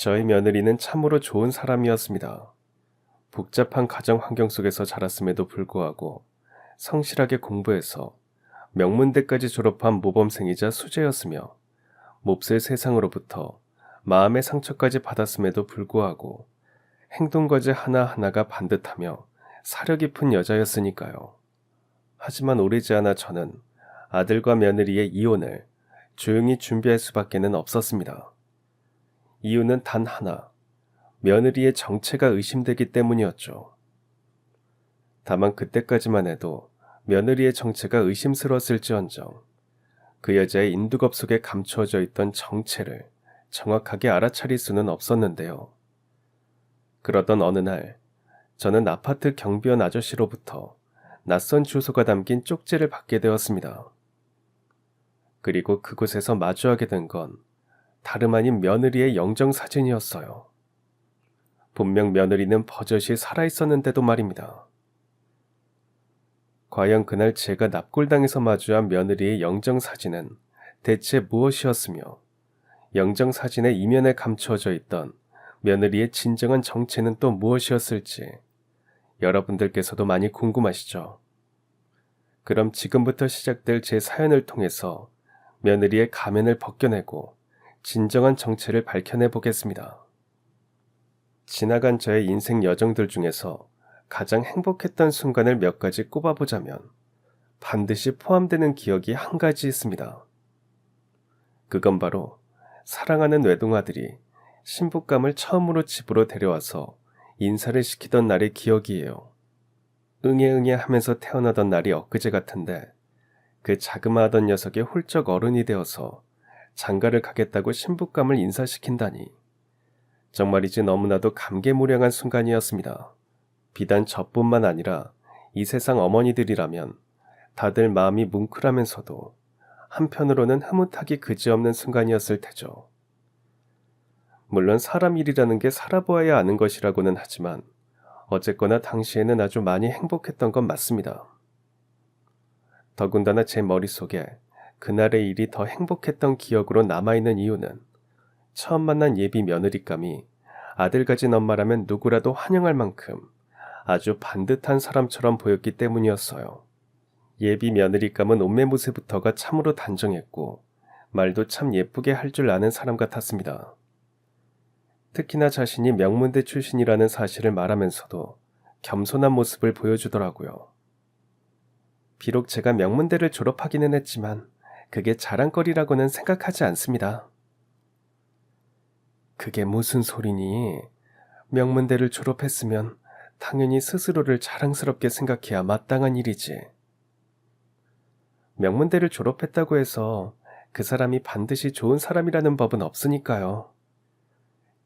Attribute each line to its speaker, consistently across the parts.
Speaker 1: 저희 며느리는 참으로 좋은 사람이었습니다. 복잡한 가정 환경 속에서 자랐음에도 불구하고 성실하게 공부해서 명문대까지 졸업한 모범생이자 수재였으며 몹쓸 세상으로부터 마음의 상처까지 받았음에도 불구하고 행동거지 하나하나가 반듯하며 사려 깊은 여자였으니까요. 하지만 오래지 않아 저는 아들과 며느리의 이혼을 조용히 준비할 수밖에는 없었습니다. 이유는 단 하나, 며느리의 정체가 의심되기 때문이었죠. 다만 그때까지만 해도 며느리의 정체가 의심스러웠을지언정 그 여자의 인두겁 속에 감추어져 있던 정체를 정확하게 알아차릴 수는 없었는데요. 그러던 어느 날 저는 아파트 경비원 아저씨로부터 낯선 주소가 담긴 쪽지를 받게 되었습니다. 그리고 그곳에서 마주하게 된 건 다름 아닌 며느리의 영정사진이었어요. 분명 며느리는 버젓이 살아있었는데도 말입니다. 과연 그날 제가 납골당해서 마주한 며느리의 영정사진은 대체 무엇이었으며 영정사진의 이면에 감추어져 있던 며느리의 진정한 정체는 또 무엇이었을지 여러분들께서도 많이 궁금하시죠? 그럼 지금부터 시작될 제 사연을 통해서 며느리의 가면을 벗겨내고 진정한 정체를 밝혀내 보겠습니다. 지나간 저의 인생 여정들 중에서 가장 행복했던 순간을 몇 가지 꼽아보자면 반드시 포함되는 기억이 한 가지 있습니다. 그건 바로 사랑하는 외동아들이 신부감을 처음으로 집으로 데려와서 인사를 시키던 날의 기억이에요. 응애 하면서 태어나던 날이 엊그제 같은데 그 자그마하던 녀석이 훌쩍 어른이 되어서 장가를 가겠다고 신부감을 인사시킨다니 정말이지 너무나도 감개무량한 순간이었습니다. 비단 저뿐만 아니라 이 세상 어머니들이라면 다들 마음이 뭉클하면서도 한편으로는 흐뭇하기 그지없는 순간이었을 테죠. 물론 사람 일이라는 게 살아보아야 아는 것이라고는 하지만 어쨌거나 당시에는 아주 많이 행복했던 건 맞습니다. 더군다나 제 머릿속에 그날의 일이 더 행복했던 기억으로 남아있는 이유는 처음 만난 예비 며느리감이 아들 가진 엄마라면 누구라도 환영할 만큼 아주 반듯한 사람처럼 보였기 때문이었어요. 예비 며느리감은 옷매무새부터가 참으로 단정했고 말도 참 예쁘게 할 줄 아는 사람 같았습니다. 특히나 자신이 명문대 출신이라는 사실을 말하면서도 겸손한 모습을 보여주더라고요. 비록 제가 명문대를 졸업하기는 했지만 그게 자랑거리라고는 생각하지 않습니다. 그게 무슨 소리니? 명문대를 졸업했으면 당연히 스스로를 자랑스럽게 생각해야 마땅한 일이지. 명문대를 졸업했다고 해서 그 사람이 반드시 좋은 사람이라는 법은 없으니까요.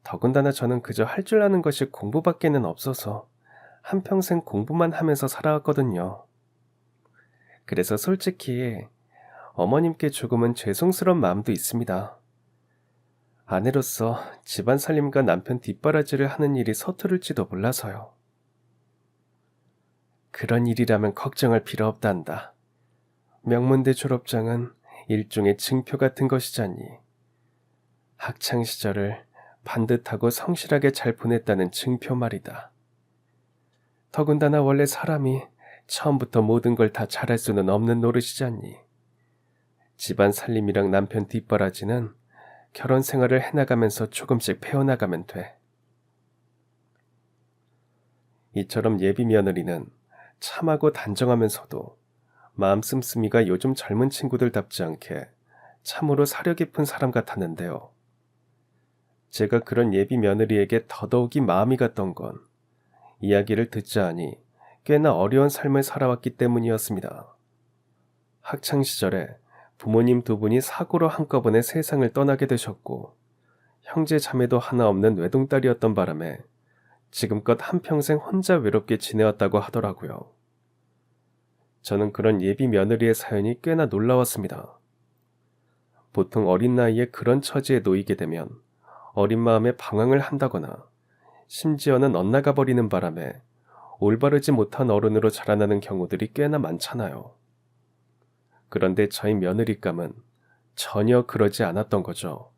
Speaker 1: 더군다나 저는 그저 할 줄 아는 것이 공부밖에는 없어서 한평생 공부만 하면서 살아왔거든요. 그래서 솔직히 어머님께 조금은 죄송스러운 마음도 있습니다. 아내로서 집안 살림과 남편 뒷바라지를 하는 일이 서투를지도 몰라서요. 그런 일이라면 걱정할 필요 없단다. 명문대 졸업장은 일종의 증표 같은 것이잖니. 학창시절을 반듯하고 성실하게 잘 보냈다는 증표 말이다. 더군다나 원래 사람이 처음부터 모든 걸 다 잘할 수는 없는 노릇이잖니. 집안 살림이랑 남편 뒷바라지는 결혼 생활을 해나가면서 조금씩 배워나가면 돼. 이처럼 예비 며느리는 참하고 단정하면서도 마음 씀씀이가 요즘 젊은 친구들답지 않게 참으로 사려 깊은 사람 같았는데요. 제가 그런 예비 며느리에게 더더욱이 마음이 갔던 건 이야기를 듣자 하니 꽤나 어려운 삶을 살아왔기 때문이었습니다. 학창시절에 부모님 두 분이 사고로 한꺼번에 세상을 떠나게 되셨고 형제 자매도 하나 없는 외동딸이었던 바람에 지금껏 한평생 혼자 외롭게 지내왔다고 하더라고요. 저는 그런 예비 며느리의 사연이 꽤나 놀라웠습니다. 보통 어린 나이에 그런 처지에 놓이게 되면 어린 마음에 방황을 한다거나 심지어는 엇나가 버리는 바람에 올바르지 못한 어른으로 자라나는 경우들이 꽤나 많잖아요. 그런데 저희 며느리감은 전혀 그러지 않았던 거죠.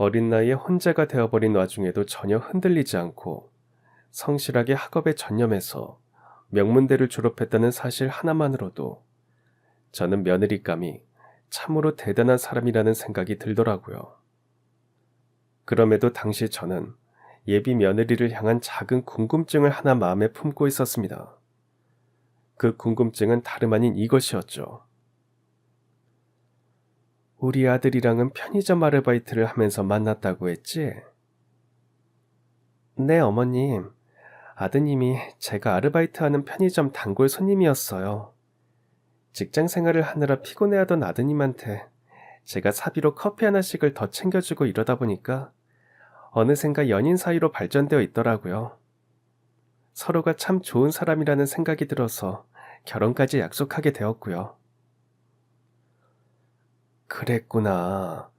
Speaker 1: 어린 나이에 혼자가 되어버린 와중에도 전혀 흔들리지 않고 성실하게 학업에 전념해서 명문대를 졸업했다는 사실 하나만으로도 저는 며느리감이 참으로 대단한 사람이라는 생각이 들더라고요. 그럼에도 당시 저는 예비 며느리를 향한 작은 궁금증을 하나 마음에 품고 있었습니다. 그 궁금증은 다름 아닌 이것이었죠. 우리 아들이랑은 편의점 아르바이트를 하면서 만났다고 했지? 네, 어머님. 아드님이 제가 아르바이트하는 편의점 단골 손님이었어요. 직장 생활을 하느라 피곤해하던 아드님한테 제가 사비로 커피 하나씩을 더 챙겨주고 이러다 보니까 어느샌가 연인 사이로 발전되어 있더라고요. 서로가 참 좋은 사람이라는 생각이 들어서 결혼까지 약속하게 되었고요. 그랬구나.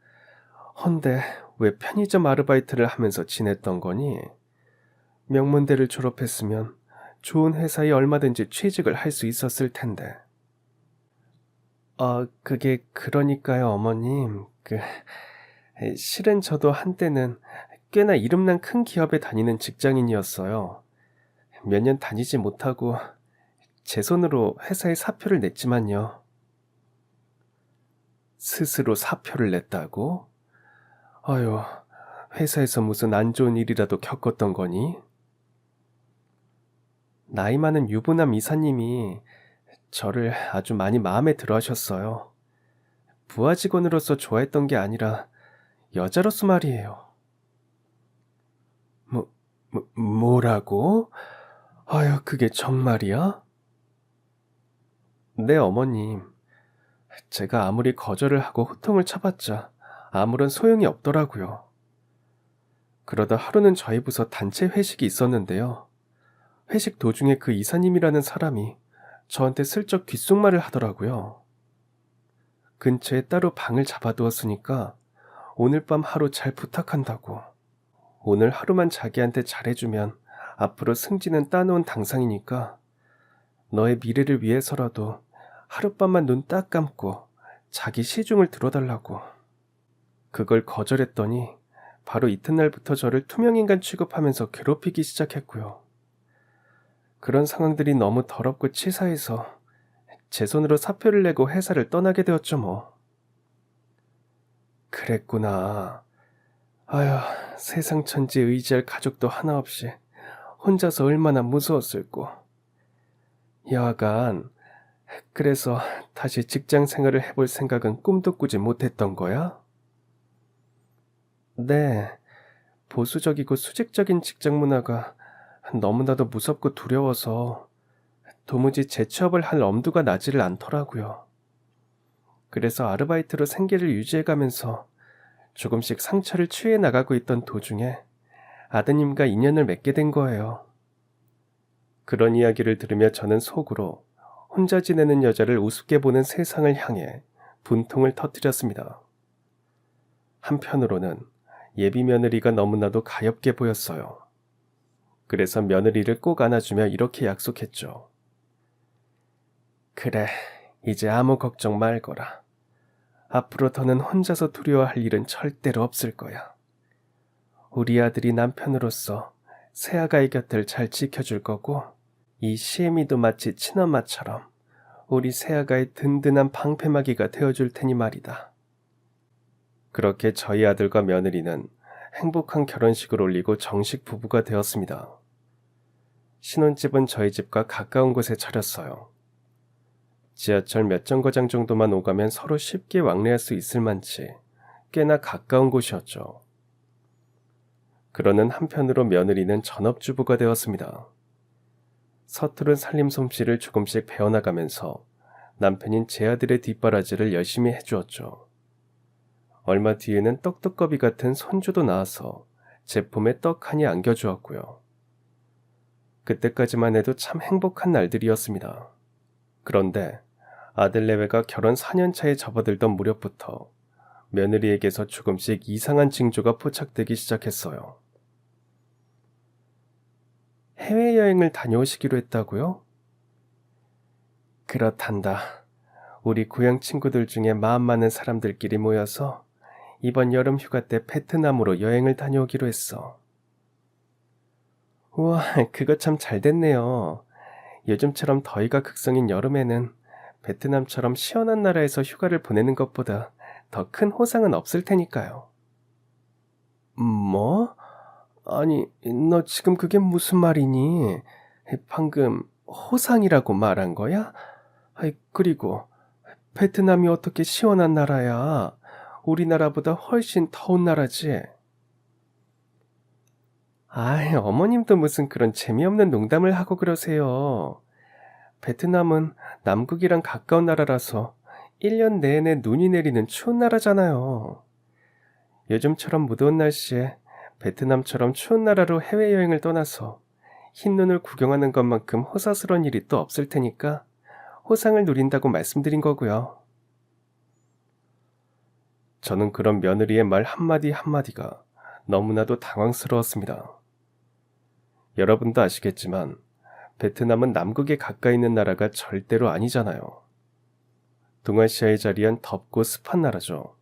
Speaker 1: 헌데 왜 편의점 아르바이트를 하면서 지냈던 거니? 명문대를 졸업했으면 좋은 회사에 얼마든지 취직을 할 수 있었을 텐데. 그게 그러니까요, 어머님. 실은 저도 한때는 꽤나 이름난 큰 기업에 다니는 직장인이었어요. 몇 년 다니지 못하고 제 손으로 회사에 사표를 냈지만요. 스스로 사표를 냈다고? 아유, 회사에서 무슨 안 좋은 일이라도 겪었던 거니? 나이 많은 유부남 이사님이 저를 아주 많이 마음에 들어 하셨어요. 부하 직원으로서 좋아했던 게 아니라 여자로서 말이에요. 뭐라고? 아유, 그게 정말이야? 네, 어머님. 제가 아무리 거절을 하고 호통을 쳐봤자 아무런 소용이 없더라고요. 그러다 하루는 저희 부서 단체 회식이 있었는데요. 회식 도중에 그 이사님이라는 사람이 저한테 슬쩍 귓속말을 하더라고요. 근처에 따로 방을 잡아두었으니까 오늘 밤 하루 잘 부탁한다고. 오늘 하루만 자기한테 잘해주면 앞으로 승진은 따놓은 당상이니까 너의 미래를 위해서라도 하룻밤만 눈 딱 감고 자기 시중을 들어달라고. 그걸 거절했더니 바로 이튿날부터 저를 투명인간 취급하면서 괴롭히기 시작했고요. 그런 상황들이 너무 더럽고 치사해서 제 손으로 사표를 내고 회사를 떠나게 되었죠 뭐. 그랬구나. 아휴, 세상 천지에 의지할 가족도 하나 없이 혼자서 얼마나 무서웠을꼬. 여하간 그래서 다시 직장 생활을 해볼 생각은 꿈도 꾸지 못했던 거야? 네, 보수적이고 수직적인 직장 문화가 너무나도 무섭고 두려워서 도무지 재취업을 할 엄두가 나지를 않더라고요. 그래서 아르바이트로 생계를 유지해가면서 조금씩 상처를 취해 나가고 있던 도중에 아드님과 인연을 맺게 된 거예요. 그런 이야기를 들으며 저는 속으로 혼자 지내는 여자를 우습게 보는 세상을 향해 분통을 터뜨렸습니다. 한편으로는 예비 며느리가 너무나도 가엾게 보였어요. 그래서 며느리를 꼭 안아주며 이렇게 약속했죠. 그래, 이제 아무 걱정 말거라. 앞으로 더는 혼자서 두려워할 일은 절대로 없을 거야. 우리 아들이 남편으로서 새아가의 곁을 잘 지켜줄 거고, 이 시애미도 마치 친엄마처럼 우리 새아가의 든든한 방패막이가 되어줄 테니 말이다. 그렇게 저희 아들과 며느리는 행복한 결혼식을 올리고 정식 부부가 되었습니다. 신혼집은 저희 집과 가까운 곳에 차렸어요. 지하철 몇 정거장 정도만 오가면 서로 쉽게 왕래할 수 있을 만치 꽤나 가까운 곳이었죠. 그러는 한편으로 며느리는 전업주부가 되었습니다. 서투른 살림 솜씨를 조금씩 배워나가면서 남편인 제 아들의 뒷바라지를 열심히 해주었죠. 얼마 뒤에는 떡두꺼비 같은 손주도 나와서 제품에 떡하니 안겨주었고요. 그때까지만 해도 참 행복한 날들이었습니다. 그런데 아들 내외가 결혼 4년 차에 접어들던 무렵부터 며느리에게서 조금씩 이상한 징조가 포착되기 시작했어요. 해외여행을 다녀오시기로 했다고요? 그렇단다. 우리 고향 친구들 중에 마음 많은 사람들끼리 모여서 이번 여름 휴가 때 베트남으로 여행을 다녀오기로 했어. 우와, 그거 참 잘 됐네요. 요즘처럼 더위가 극성인 여름에는 베트남처럼 시원한 나라에서 휴가를 보내는 것보다 더 큰 호상은 없을 테니까요. 뭐? 아니, 너 지금 그게 무슨 말이니? 방금 호상이라고 말한 거야? 그리고 베트남이 어떻게 시원한 나라야? 우리나라보다 훨씬 더운 나라지. 어머님도 무슨 그런 재미없는 농담을 하고 그러세요. 베트남은 남극이랑 가까운 나라라서 1년 내내 눈이 내리는 추운 나라잖아요. 요즘처럼 무더운 날씨에 베트남처럼 추운 나라로 해외여행을 떠나서 흰눈을 구경하는 것만큼 호사스러운 일이 또 없을 테니까 호상을 누린다고 말씀드린 거고요. 저는 그런 며느리의 말 한마디 한마디가 너무나도 당황스러웠습니다. 여러분도 아시겠지만 베트남은 남극에 가까이 있는 나라가 절대로 아니잖아요. 동아시아에 자리한 덥고 습한 나라죠.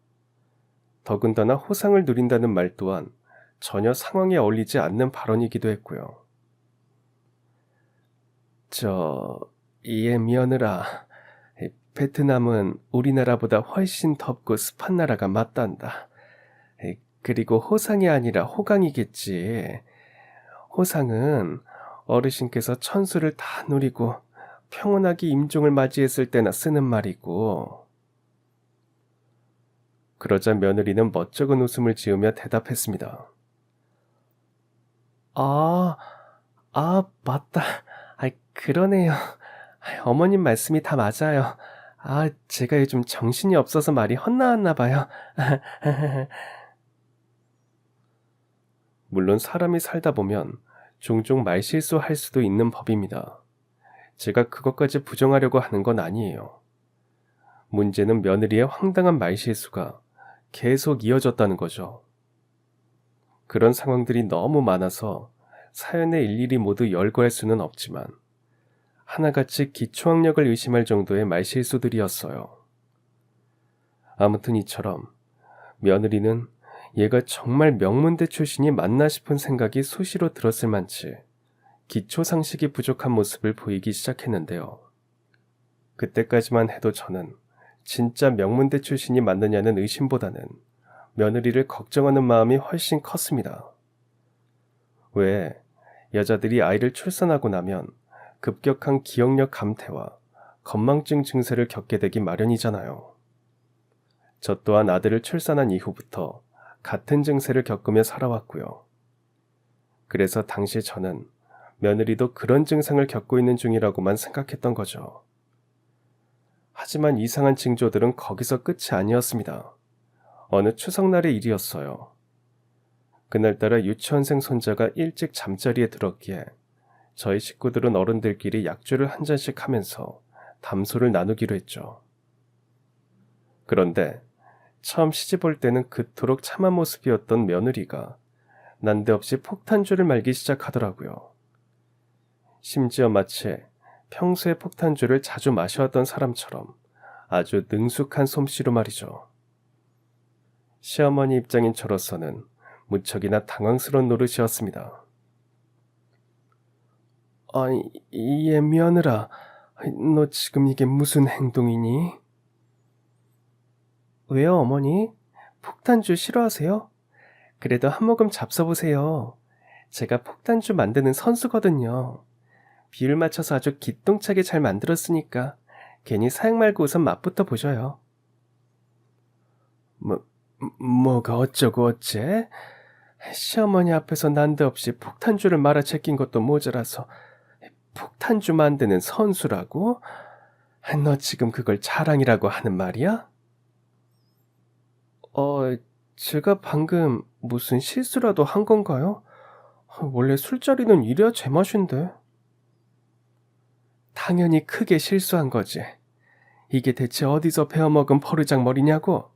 Speaker 1: 더군다나 호상을 누린다는 말 또한 전혀 상황에 어울리지 않는 발언이기도 했고요. 이에 며느라, 베트남은 우리나라보다 훨씬 덥고 습한 나라가 맞단다. 그리고 호상이 아니라 호강이겠지. 호상은 어르신께서 천수를 다 누리고 평온하게 임종을 맞이했을 때나 쓰는 말이고. 그러자 며느리는 멋쩍은 웃음을 지으며 대답했습니다. 아, 맞다. 그러네요. 어머님 말씀이 다 맞아요. 제가 요즘 정신이 없어서 말이 헛나왔나 봐요. 물론 사람이 살다 보면 종종 말실수할 수도 있는 법입니다. 제가 그것까지 부정하려고 하는 건 아니에요. 문제는 며느리의 황당한 말실수가 계속 이어졌다는 거죠. 그런 상황들이 너무 많아서 사연에 일일이 모두 열거할 수는 없지만 하나같이 기초학력을 의심할 정도의 말실수들이었어요. 아무튼 이처럼 며느리는 얘가 정말 명문대 출신이 맞나 싶은 생각이 수시로 들었을 만치 기초상식이 부족한 모습을 보이기 시작했는데요. 그때까지만 해도 저는 진짜 명문대 출신이 맞느냐는 의심보다는 며느리를 걱정하는 마음이 훨씬 컸습니다. 왜 여자들이 아이를 출산하고 나면 급격한 기억력 감퇴와 건망증 증세를 겪게 되기 마련이잖아요. 저 또한 아들을 출산한 이후부터 같은 증세를 겪으며 살아왔고요. 그래서 당시 저는 며느리도 그런 증상을 겪고 있는 중이라고만 생각했던 거죠. 하지만 이상한 징조들은 거기서 끝이 아니었습니다. 어느 추석날의 일이었어요. 그날따라 유치원생 손자가 일찍 잠자리에 들었기에 저희 식구들은 어른들끼리 약주를 한 잔씩 하면서 담소를 나누기로 했죠. 그런데 처음 시집올 때는 그토록 참한 모습이었던 며느리가 난데없이 폭탄주를 말기 시작하더라고요. 심지어 마치 평소에 폭탄주를 자주 마셔왔던 사람처럼 아주 능숙한 솜씨로 말이죠. 시어머니 입장인 저로서는 무척이나 당황스러운 노릇이었습니다. 얘 며느라, 너 지금 이게 무슨 행동이니? 왜요, 어머니? 폭탄주 싫어하세요? 그래도 한 모금 잡숴보세요. 제가 폭탄주 만드는 선수거든요. 비율 맞춰서 아주 기똥차게 잘 만들었으니까 괜히 사양 말고 우선 맛부터 보셔요. 뭐가 어쩌고 어째? 시어머니 앞에서 난데없이 폭탄주를 말아 제낀 것도 모자라서 폭탄주 만드는 선수라고? 너 지금 그걸 자랑이라고 하는 말이야? 제가 방금 무슨 실수라도 한 건가요? 원래 술자리는 이래야 제맛인데. 당연히 크게 실수한 거지. 이게 대체 어디서 배워먹은 버르장머리냐고?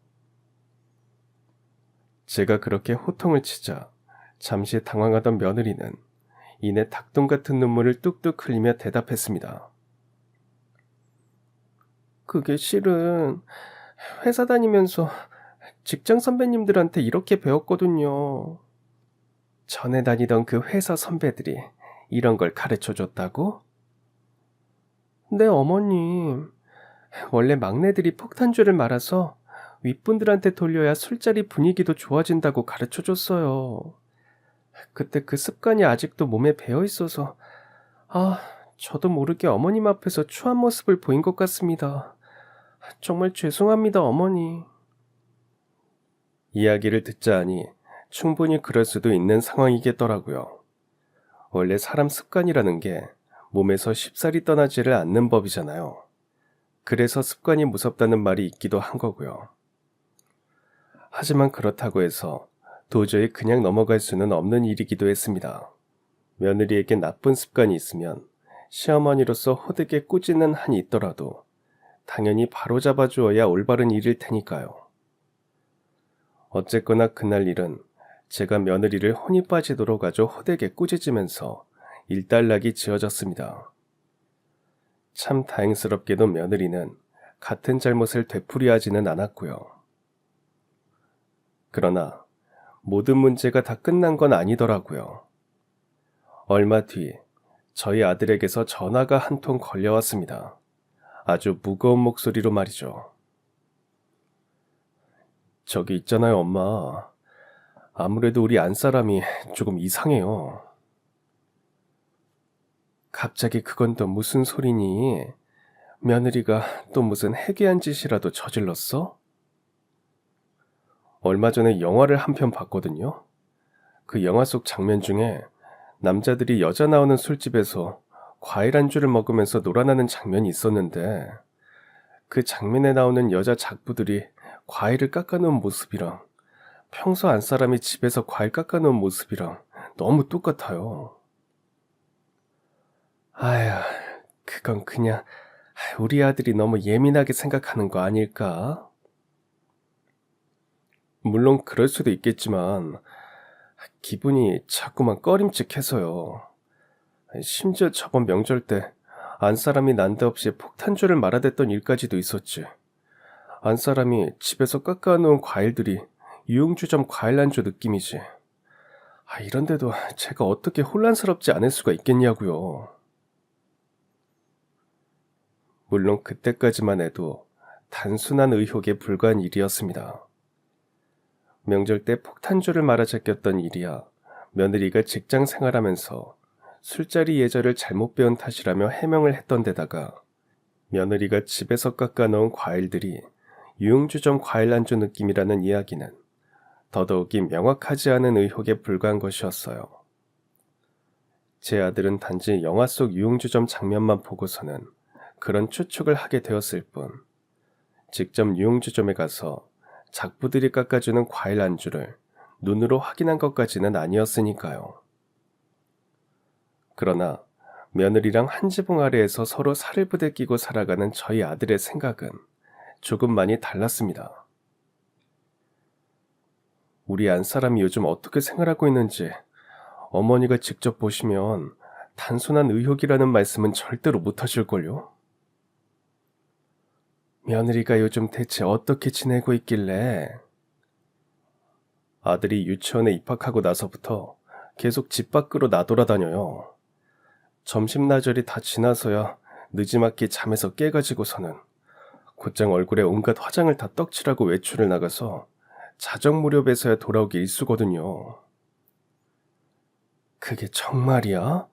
Speaker 1: 제가 그렇게 호통을 치자 잠시 당황하던 며느리는 이내 닭똥 같은 눈물을 뚝뚝 흘리며 대답했습니다. 그게 실은 회사 다니면서 직장 선배님들한테 이렇게 배웠거든요. 전에 다니던 그 회사 선배들이 이런 걸 가르쳐 줬다고? 네, 어머님. 원래 막내들이 폭탄주를 말아서 윗분들한테 돌려야 술자리 분위기도 좋아진다고 가르쳐 줬어요. 그때 그 습관이 아직도 몸에 배어 있어서, 아, 저도 모르게 어머님 앞에서 추한 모습을 보인 것 같습니다. 정말 죄송합니다, 어머니. 이야기를 듣자 하니 충분히 그럴 수도 있는 상황이겠더라고요. 원래 사람 습관이라는 게 몸에서 쉽사리 떠나지를 않는 법이잖아요. 그래서 습관이 무섭다는 말이 있기도 한 거고요. 하지만 그렇다고 해서 도저히 그냥 넘어갈 수는 없는 일이기도 했습니다. 며느리에게 나쁜 습관이 있으면 시어머니로서 호되게 꾸짖는 한이 있더라도 당연히 바로잡아 주어야 올바른 일일 테니까요. 어쨌거나 그날 일은 제가 며느리를 혼이 빠지도록 아주 호되게 꾸짖으면서 일단락이 지어졌습니다. 참 다행스럽게도 며느리는 같은 잘못을 되풀이하지는 않았고요. 그러나 모든 문제가 다 끝난 건 아니더라고요. 얼마 뒤 저희 아들에게서 전화가 한 통 걸려왔습니다. 아주 무거운 목소리로 말이죠. 저기 있잖아요, 엄마. 아무래도 우리 안사람이 조금 이상해요. 갑자기 그건 또 무슨 소리니? 며느리가 또 무슨 해괴한 짓이라도 저질렀어? 얼마 전에 영화를 한 편 봤거든요. 그 영화 속 장면 중에 남자들이 여자 나오는 술집에서 과일 안주를 먹으면서 놀아나는 장면이 있었는데 그 장면에 나오는 여자 작부들이 과일을 깎아놓은 모습이랑 평소 안사람이 집에서 과일 깎아놓은 모습이랑 너무 똑같아요. 아휴, 그건 그냥 우리 아들이 너무 예민하게 생각하는 거 아닐까? 물론 그럴 수도 있겠지만 기분이 자꾸만 꺼림칙해서요. 심지어 저번 명절 때 안사람이 난데없이 폭탄주를 말아댔던 일까지도 있었지. 안사람이 집에서 깎아놓은 과일들이 유흥주점 과일 안주 느낌이지. 이런데도 제가 어떻게 혼란스럽지 않을 수가 있겠냐고요. 물론 그때까지만 해도 단순한 의혹에 불과한 일이었습니다. 명절 때 폭탄주를 말아 제꼈던 일이야 며느리가 직장 생활하면서 술자리 예절을 잘못 배운 탓이라며 해명을 했던 데다가 며느리가 집에서 깎아놓은 과일들이 유흥주점 과일 안주 느낌이라는 이야기는 더더욱이 명확하지 않은 의혹에 불과한 것이었어요. 제 아들은 단지 영화 속 유흥주점 장면만 보고서는 그런 추측을 하게 되었을 뿐 직접 유흥주점에 가서 작부들이 깎아주는 과일 안주를 눈으로 확인한 것까지는 아니었으니까요. 그러나 며느리랑 한 지붕 아래에서 서로 살을 부대끼고 살아가는 저희 아들의 생각은 조금 많이 달랐습니다. 우리 안사람이 요즘 어떻게 생활하고 있는지 어머니가 직접 보시면 단순한 의혹이라는 말씀은 절대로 못하실걸요? 며느리가 요즘 대체 어떻게 지내고 있길래? 아들이 유치원에 입학하고 나서부터 계속 집 밖으로 나돌아다녀요. 점심나절이 다 지나서야 느지막이 잠에서 깨가지고서는 곧장 얼굴에 온갖 화장을 다 떡칠하고 외출을 나가서 자정 무렵에서야 돌아오기 일쑤거든요. 그게 정말이야?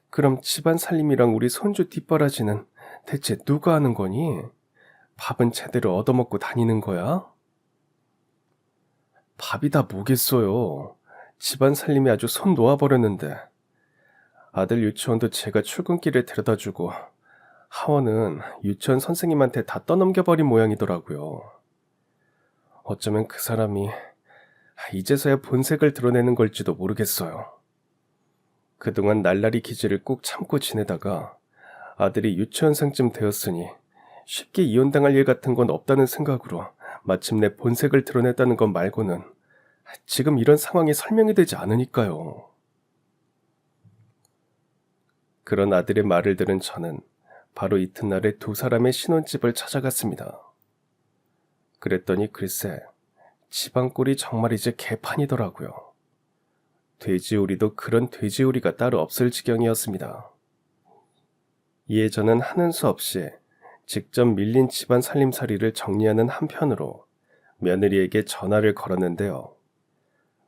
Speaker 1: 그럼 집안 살림이랑 우리 손주 뒷바라지는 대체 누가 하는 거니? 밥은 제대로 얻어먹고 다니는 거야? 밥이 다 뭐겠어요. 집안 살림이 아주 손 놓아버렸는데. 아들 유치원도 제가 출근길에 데려다주고 하원은 유치원 선생님한테 다 떠넘겨버린 모양이더라고요. 어쩌면 그 사람이 이제서야 본색을 드러내는 걸지도 모르겠어요. 그동안 날라리 기질을 꾹 참고 지내다가 아들이 유치원생쯤 되었으니 쉽게 이혼당할 일 같은 건 없다는 생각으로 마침내 본색을 드러냈다는 것 말고는 지금 이런 상황이 설명이 되지 않으니까요. 그런 아들의 말을 들은 저는 바로 이튿날에 두 사람의 신혼집을 찾아갔습니다. 그랬더니 글쎄 집안 꼴이 정말 이제 개판이더라고요. 돼지우리도 그런 돼지우리가 따로 없을 지경이었습니다. 이에 저는 하는 수 없이 직접 밀린 집안 살림살이를 정리하는 한편으로 며느리에게 전화를 걸었는데요.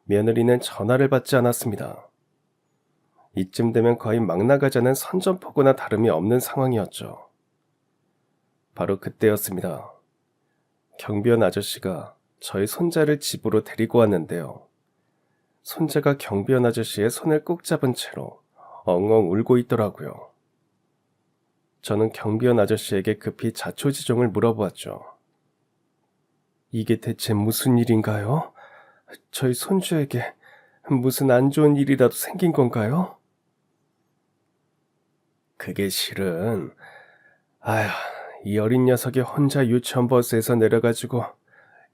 Speaker 1: 며느리는 전화를 받지 않았습니다. 이쯤 되면 거의 막 나가자는 선전포고나 다름이 없는 상황이었죠. 바로 그때였습니다. 경비원 아저씨가 저희 손자를 집으로 데리고 왔는데요. 손자가 경비원 아저씨의 손을 꼭 잡은 채로 엉엉 울고 있더라고요. 저는 경비원 아저씨에게 급히 자초지종을 물어보았죠. 이게 대체 무슨 일인가요? 저희 손주에게 무슨 안 좋은 일이라도 생긴 건가요? 그게 실은, 이 어린 녀석이 혼자 유치원 버스에서 내려가지고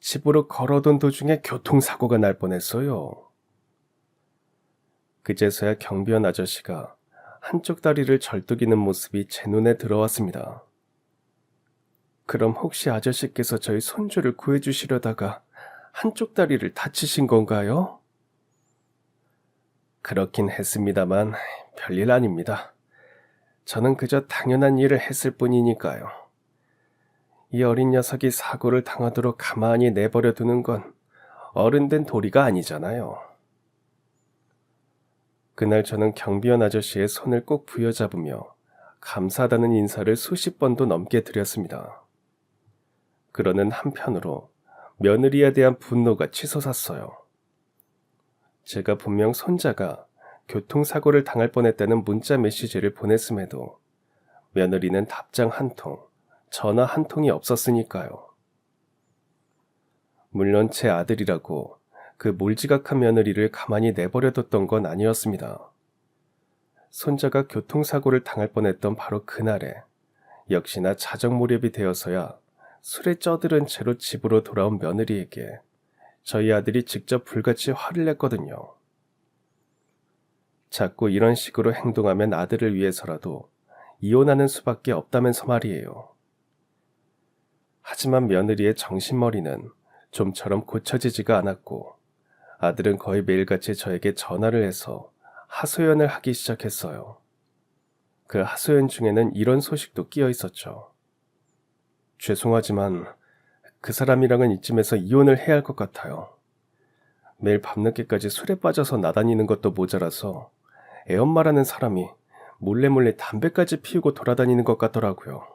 Speaker 1: 집으로 걸어오던 도중에 교통사고가 날 뻔했어요. 그제서야 경비원 아저씨가 한쪽 다리를 절뚝이는 모습이 제 눈에 들어왔습니다. 그럼 혹시 아저씨께서 저희 손주를 구해주시려다가 한쪽 다리를 다치신 건가요? 그렇긴 했습니다만 별일 아닙니다. 저는 그저 당연한 일을 했을 뿐이니까요. 이 어린 녀석이 사고를 당하도록 가만히 내버려 두는 건 어른된 도리가 아니잖아요. 그날 저는 경비원 아저씨의 손을 꼭 부여잡으며 감사하다는 인사를 수십 번도 넘게 드렸습니다. 그러는 한편으로 며느리에 대한 분노가 치솟았어요. 제가 분명 손자가 교통사고를 당할 뻔했다는 문자 메시지를 보냈음에도 며느리는 답장 한 통, 전화 한 통이 없었으니까요. 물론 제 아들이라고 그 몰지각한 며느리를 가만히 내버려뒀던 건 아니었습니다. 손자가 교통사고를 당할 뻔했던 바로 그날에 역시나 자정무렵이 되어서야 술에 쪄들은 채로 집으로 돌아온 며느리에게 저희 아들이 직접 불같이 화를 냈거든요. 자꾸 이런 식으로 행동하면 아들을 위해서라도 이혼하는 수밖에 없다면서 말이에요. 하지만 며느리의 정신머리는 좀처럼 고쳐지지가 않았고 아들은 거의 매일같이 저에게 전화를 해서 하소연을 하기 시작했어요. 그 하소연 중에는 이런 소식도 끼어 있었죠. 죄송하지만 그 사람이랑은 이쯤에서 이혼을 해야 할 것 같아요. 매일 밤늦게까지 술에 빠져서 나다니는 것도 모자라서 애엄마라는 사람이 몰래 담배까지 피우고 돌아다니는 것 같더라고요.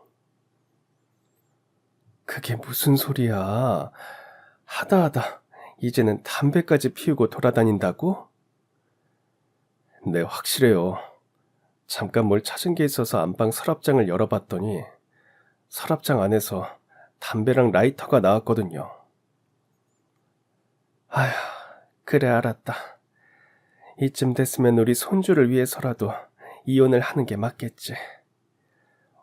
Speaker 1: 그게 무슨 소리야? 하다 이제는 담배까지 피우고 돌아다닌다고? 네, 확실해요. 잠깐 뭘 찾은 게 있어서 안방 서랍장을 열어봤더니 서랍장 안에서 담배랑 라이터가 나왔거든요. 아휴, 그래 알았다. 이쯤 됐으면 우리 손주를 위해서라도 이혼을 하는 게 맞겠지.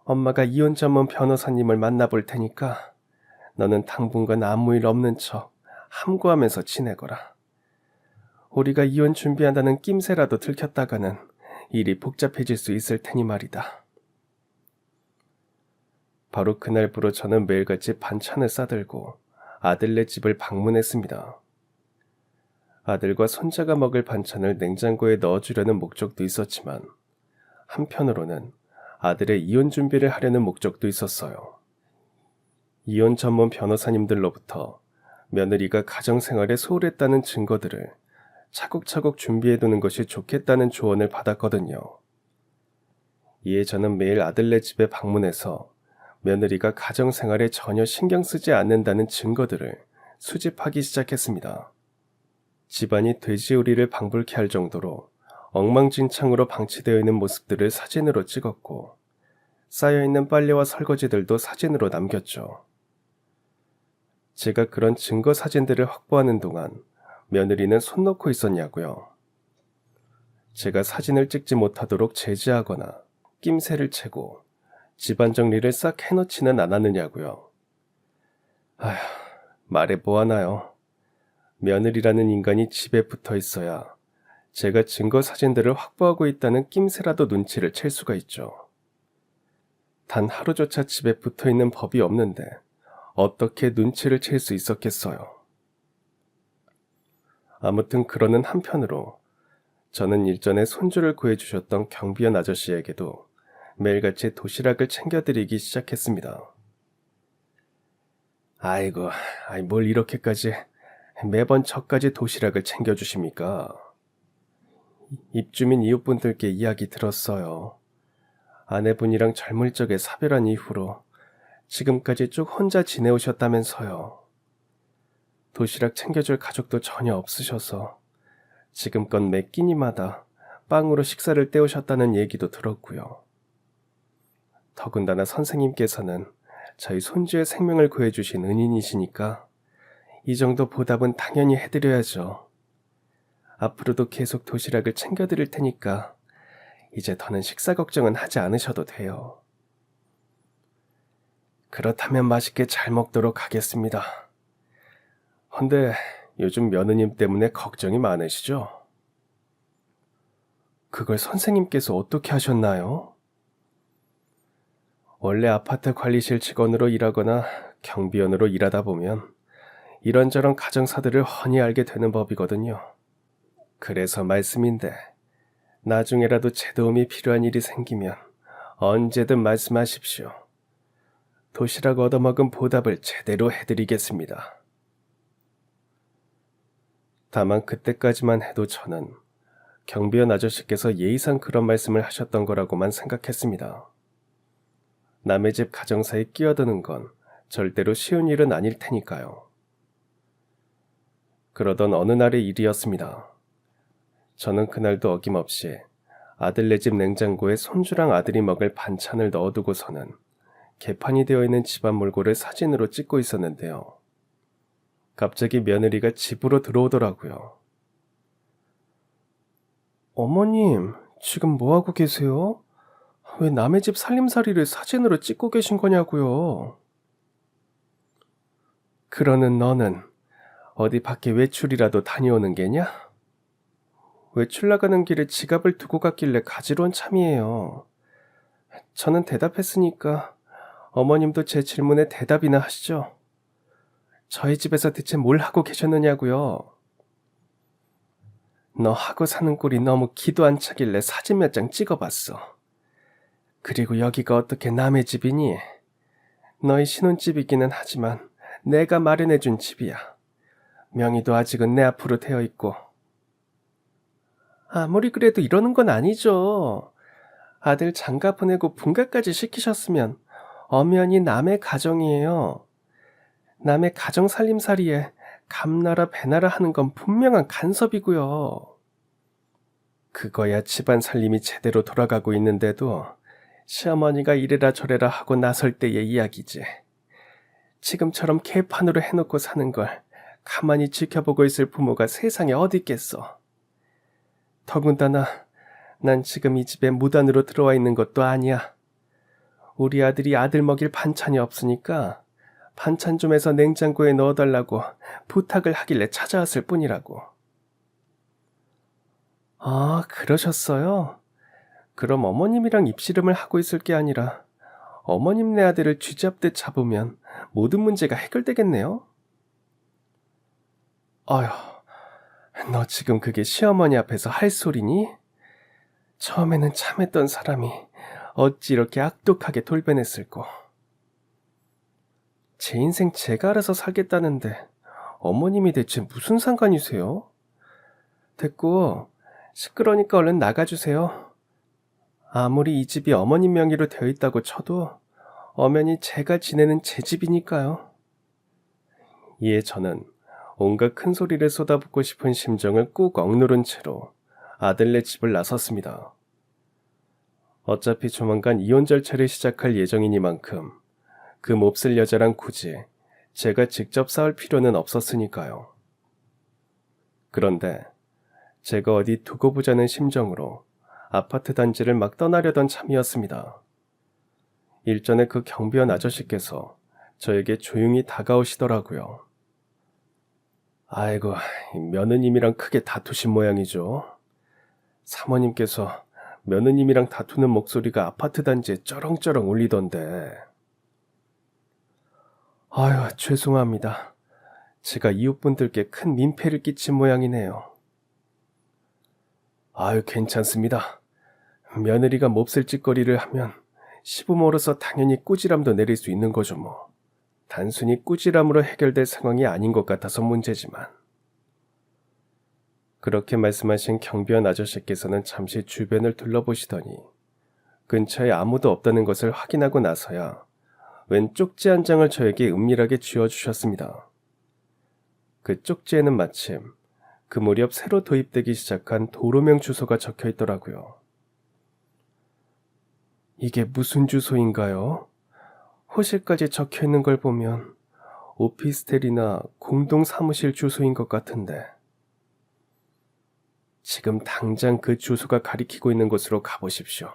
Speaker 1: 엄마가 이혼 전문 변호사님을 만나볼 테니까 너는 당분간 아무 일 없는 척 함구하면서 지내거라. 우리가 이혼 준비한다는 낌새라도 들켰다가는 일이 복잡해질 수 있을 테니 말이다. 바로 그날부로 저는 매일같이 반찬을 싸들고 아들네 집을 방문했습니다. 아들과 손자가 먹을 반찬을 냉장고에 넣어주려는 목적도 있었지만 한편으로는 아들의 이혼 준비를 하려는 목적도 있었어요. 이혼 전문 변호사님들로부터 며느리가 가정생활에 소홀했다는 증거들을 차곡차곡 준비해두는 것이 좋겠다는 조언을 받았거든요. 이에 저는 매일 아들네 집에 방문해서 며느리가 가정생활에 전혀 신경 쓰지 않는다는 증거들을 수집하기 시작했습니다. 집안이 돼지우리를 방불케 할 정도로 엉망진창으로 방치되어 있는 모습들을 사진으로 찍었고 쌓여있는 빨래와 설거지들도 사진으로 남겼죠. 제가 그런 증거 사진들을 확보하는 동안 며느리는 손 놓고 있었냐고요. 제가 사진을 찍지 못하도록 제지하거나 낌새를 채고 집안 정리를 싹 해놓지는 않았느냐고요. 아휴, 말해 뭐하나요. 며느리라는 인간이 집에 붙어 있어야 제가 증거 사진들을 확보하고 있다는 낌새라도 눈치를 챌 수가 있죠. 단 하루조차 집에 붙어 있는 법이 없는데 어떻게 눈치를 챌 수 있었겠어요. 아무튼 그러는 한편으로 저는 일전에 손주를 구해주셨던 경비원 아저씨에게도 매일같이 도시락을 챙겨드리기 시작했습니다. 아이고, 뭘 이렇게까지 매번 저까지 도시락을 챙겨주십니까? 입주민 이웃분들께 이야기 들었어요. 아내분이랑 젊을 적에 사별한 이후로 지금까지 쭉 혼자 지내오셨다면서요. 도시락 챙겨줄 가족도 전혀 없으셔서 지금껏 매 끼니마다 빵으로 식사를 때우셨다는 얘기도 들었고요. 더군다나 선생님께서는 저희 손주의 생명을 구해주신 은인이시니까 이 정도 보답은 당연히 해드려야죠. 앞으로도 계속 도시락을 챙겨드릴 테니까 이제 더는 식사 걱정은 하지 않으셔도 돼요. 그렇다면 맛있게 잘 먹도록 하겠습니다. 헌데 요즘 며느님 때문에 걱정이 많으시죠? 그걸 선생님께서 어떻게 하셨나요? 원래 아파트 관리실 직원으로 일하거나 경비원으로 일하다 보면 이런저런 가정사들을 훤히 알게 되는 법이거든요. 그래서 말씀인데 나중에라도 제 도움이 필요한 일이 생기면 언제든 말씀하십시오. 도시락 얻어먹은 보답을 제대로 해드리겠습니다. 다만 그때까지만 해도 저는 경비원 아저씨께서 예의상 그런 말씀을 하셨던 거라고만 생각했습니다. 남의 집 가정사에 끼어드는 건 절대로 쉬운 일은 아닐 테니까요. 그러던 어느 날의 일이었습니다. 저는 그날도 어김없이 아들네 집 냉장고에 손주랑 아들이 먹을 반찬을 넣어두고서는 개판이 되어 있는 집안 몰골을 사진으로 찍고 있었는데요. 갑자기 며느리가 집으로 들어오더라고요. 어머님, 지금 뭐하고 계세요? 왜 남의 집 살림살이를 사진으로 찍고 계신 거냐고요? 그러는 너는 어디 밖에 외출이라도 다녀오는 게냐? 외출 나가는 길에 지갑을 두고 갔길래 가지러 온 참이에요. 저는 대답했으니까 어머님도 제 질문에 대답이나 하시죠. 저희 집에서 대체 뭘 하고 계셨느냐고요? 너 하고 사는 꼴이 너무 기도 안 차길래 사진 몇 장 찍어봤어. 그리고 여기가 어떻게 남의 집이니? 너희 신혼집이기는 하지만 내가 마련해준 집이야. 명의도 아직은 내 앞으로 되어 있고. 아무리 그래도 이러는 건 아니죠. 아들 장가 보내고 분가까지 시키셨으면 엄연히 남의 가정이에요. 남의 가정 살림살이에 감나라 배나라 하는 건 분명한 간섭이고요. 그거야 집안 살림이 제대로 돌아가고 있는데도 시어머니가 이래라 저래라 하고 나설 때의 이야기지. 지금처럼 개판으로 해놓고 사는 걸 가만히 지켜보고 있을 부모가 세상에 어디 있겠어. 더군다나 난 지금 이 집에 무단으로 들어와 있는 것도 아니야. 우리 아들이 아들 먹일 반찬이 없으니까 반찬 좀 해서 냉장고에 넣어달라고 부탁을 하길래 찾아왔을 뿐이라고. 아, 그러셨어요? 그럼 어머님이랑 입씨름을 하고 있을 게 아니라 어머님 네 아들을 쥐잡듯 잡으면 모든 문제가 해결되겠네요? 어휴, 너 지금 그게 시어머니 앞에서 할 소리니? 처음에는 참했던 사람이 어찌 이렇게 악독하게 돌변했을꼬. 제 인생 제가 알아서 살겠다는데 어머님이 대체 무슨 상관이세요? 됐고, 시끄러우니까 얼른 나가주세요. 아무리 이 집이 어머님 명의로 되어 있다고 쳐도 엄연히 제가 지내는 제 집이니까요. 이에 저는 온갖 큰 소리를 쏟아붓고 싶은 심정을 꾹 억누른 채로 아들네 집을 나섰습니다. 어차피 조만간 이혼 절차를 시작할 예정이니만큼 그 몹쓸 여자랑 굳이 제가 직접 싸울 필요는 없었으니까요. 그런데 제가 어디 두고 보자는 심정으로 아파트 단지를 막 떠나려던 참이었습니다. 일전에 그 경비원 아저씨께서 저에게 조용히 다가오시더라고요. 아이고, 며느님이랑 크게 다투신 모양이죠. 사모님께서 며느님이랑 다투는 목소리가 아파트 단지에 쩌렁쩌렁 울리던데. 아유, 죄송합니다. 제가 이웃분들께 큰 민폐를 끼친 모양이네요. 아유, 괜찮습니다. 며느리가 몹쓸 짓거리를 하면 시부모로서 당연히 꾸지람도 내릴 수 있는 거죠 뭐. 단순히 꾸지람으로 해결될 상황이 아닌 것 같아서 문제지만. 그렇게 말씀하신 경비원 아저씨께서는 잠시 주변을 둘러보시더니 근처에 아무도 없다는 것을 확인하고 나서야 왼 쪽지 한 장을 저에게 은밀하게 쥐어주셨습니다. 그 쪽지에는 마침 그 무렵 새로 도입되기 시작한 도로명 주소가 적혀 있더라고요. 이게 무슨 주소인가요? 호실까지 적혀 있는 걸 보면 오피스텔이나 공동 사무실 주소인 것 같은데. 지금 당장 그 주소가 가리키고 있는 곳으로 가보십시오.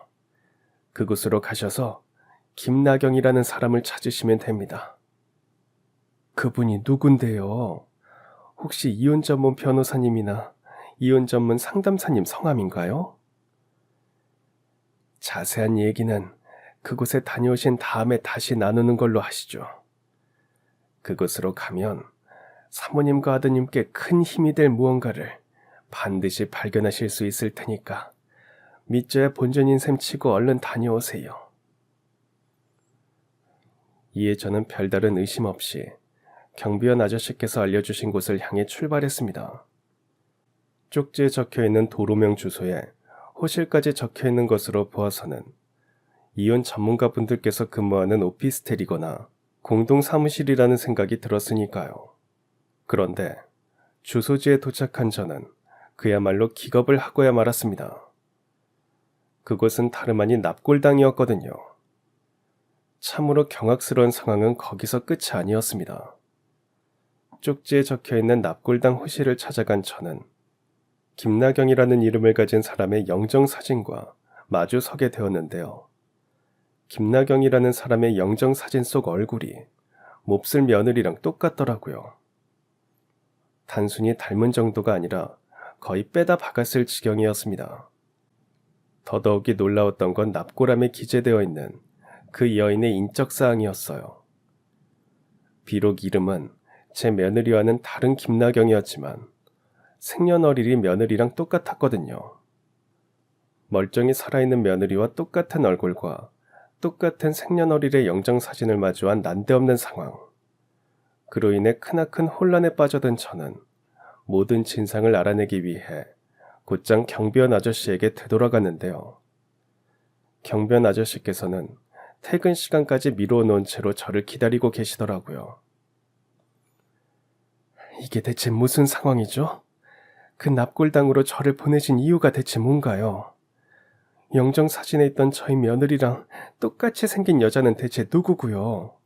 Speaker 1: 그곳으로 가셔서 김나경이라는 사람을 찾으시면 됩니다. 그분이 누군데요? 혹시 이혼 전문 변호사님이나 이혼 전문 상담사님 성함인가요? 자세한 얘기는 그곳에 다녀오신 다음에 다시 나누는 걸로 하시죠. 그곳으로 가면 사모님과 아드님께 큰 힘이 될 무언가를 반드시 발견하실 수 있을 테니까 믿져야 본전인 셈 치고 얼른 다녀오세요. 이에 저는 별다른 의심 없이 경비원 아저씨께서 알려주신 곳을 향해 출발했습니다. 쪽지에 적혀있는 도로명 주소에 호실까지 적혀있는 것으로 보아서는 이혼 전문가 분들께서 근무하는 오피스텔이거나 공동사무실이라는 생각이 들었으니까요. 그런데 주소지에 도착한 저는 그야말로 기겁을 하고야 말았습니다. 그곳은 다름 아닌 납골당이었거든요. 참으로 경악스러운 상황은 거기서 끝이 아니었습니다. 쪽지에 적혀있는 납골당 호실을 찾아간 저는 김나경이라는 이름을 가진 사람의 영정사진과 마주 서게 되었는데요. 김나경이라는 사람의 영정사진 속 얼굴이 몹쓸 며느리랑 똑같더라고요. 단순히 닮은 정도가 아니라 거의 빼다 박았을 지경이었습니다. 더더욱이 놀라웠던 건 납골함에 기재되어 있는 그 여인의 인적사항이었어요. 비록 이름은 제 며느리와는 다른 김나경이었지만 생년월일이 며느리랑 똑같았거든요. 멀쩡히 살아있는 며느리와 똑같은 얼굴과 똑같은 생년월일의 영정사진을 마주한 난데없는 상황. 그로 인해 크나큰 혼란에 빠져든 저는 모든 진상을 알아내기 위해 곧장 경비원 아저씨에게 되돌아갔는데요. 경비원 아저씨께서는 퇴근 시간까지 미루어 놓은 채로 저를 기다리고 계시더라고요. 이게 대체 무슨 상황이죠? 그 납골당으로 저를 보내신 이유가 대체 뭔가요? 영정사진에 있던 저희 며느리랑 똑같이 생긴 여자는 대체 누구고요?